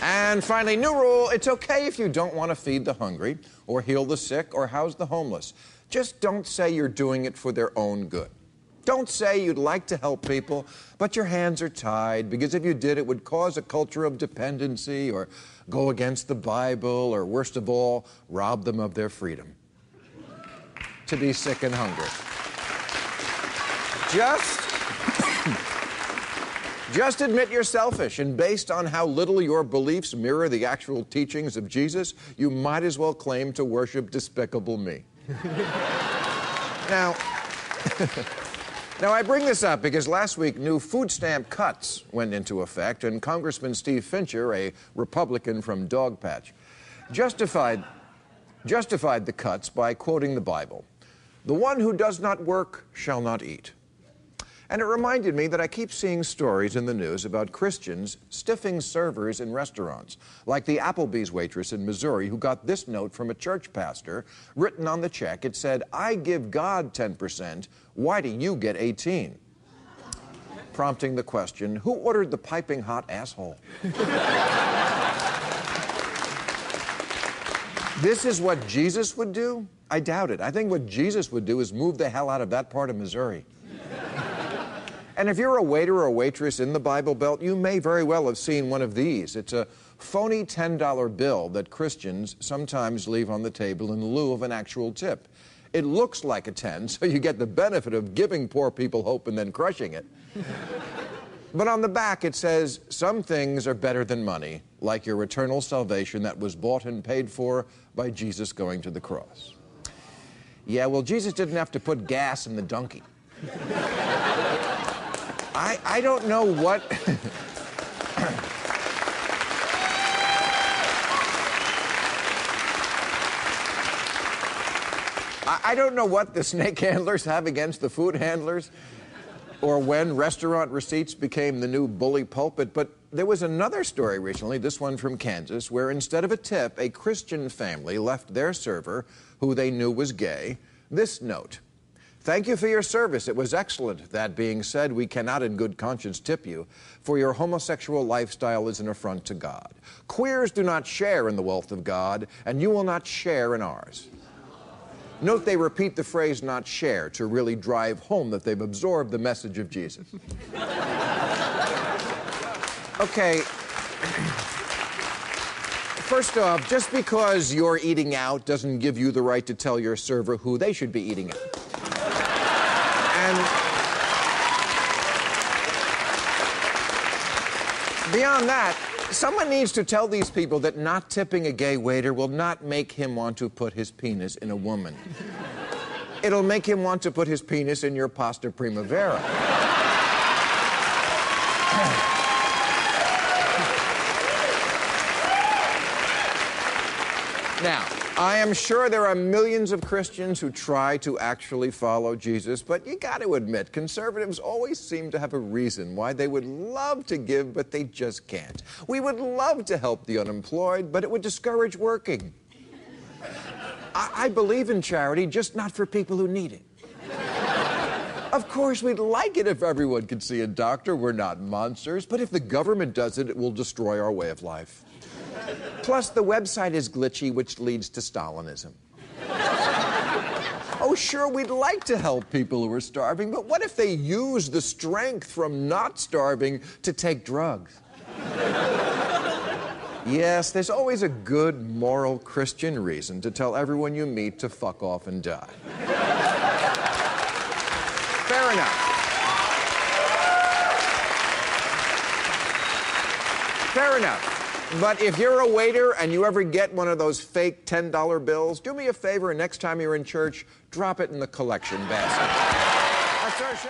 And finally, new rule, it's okay if you don't want to feed the hungry or heal the sick or house the homeless. Just don't say you're doing it for their own good. Don't say you'd like to help people, but your hands are tied, because if you did, it would cause a culture of dependency or go against the Bible or, worst of all, rob them of their freedom to be sick and hungry. Just admit you're selfish, and based on how little your beliefs mirror the actual teachings of Jesus, you might as well claim to worship Despicable Me. Now, I bring this up because last week new food stamp cuts went into effect, and Congressman Steve Fincher, a Republican from Dogpatch, justified the cuts by quoting the Bible. "The one who does not work shall not eat." And it reminded me that I keep seeing stories in the news about Christians stiffing servers in restaurants, like the Applebee's waitress in Missouri who got this note from a church pastor. Written on the check, it said, "I give God 10%, why do you get 18?" Prompting the question, who ordered the piping hot asshole? This is what Jesus would do? I doubt it. I think what Jesus would do is move the hell out of that part of Missouri. And if you're a waiter or a waitress in the Bible Belt, you may very well have seen one of these. It's a phony $10 bill that Christians sometimes leave on the table in lieu of an actual tip. It looks like a 10, so you get the benefit of giving poor people hope and then crushing it. But on the back it says, "Some things are better than money, like your eternal salvation that was bought and paid for by Jesus going to the cross." Yeah, well, Jesus didn't have to put gas in the donkey. I don't know what... I don't know what the snake handlers have against the food handlers, or when restaurant receipts became the new bully pulpit, but there was another story recently, this one from Kansas, where instead of a tip, a Christian family left their server, who they knew was gay, this note: "Thank you for your service. It was excellent. That being said, we cannot in good conscience tip you, for your homosexual lifestyle is an affront to God. Queers do not share in the wealth of God, and you will not share in ours." Note they repeat the phrase "not share" to really drive home that they've absorbed the message of Jesus. Okay. First off, just because you're eating out doesn't give you the right to tell your server who they should be eating at. And beyond that, someone needs to tell these people that not tipping a gay waiter will not make him want to put his penis in a woman. It'll make him want to put his penis in your pasta primavera. Now, I am sure there are millions of Christians who try to actually follow Jesus, but you got to admit, conservatives always seem to have a reason why they would love to give, but they just can't. We would love to help the unemployed, but it would discourage working. I believe in charity, just not for people who need it. Of course, we'd like it if everyone could see a doctor. We're not monsters, but if the government does it, it will destroy our way of life. Plus, the website is glitchy, which leads to Stalinism. Oh, sure, we'd like to help people who are starving, but what if they use the strength from not starving to take drugs? Yes, there's always a good, moral Christian reason to tell everyone you meet to fuck off and die. Fair enough. Fair enough. But if you're a waiter and you ever get one of those fake $10 bills, do me a favor and next time you're in church, drop it in the collection basket. That's our show.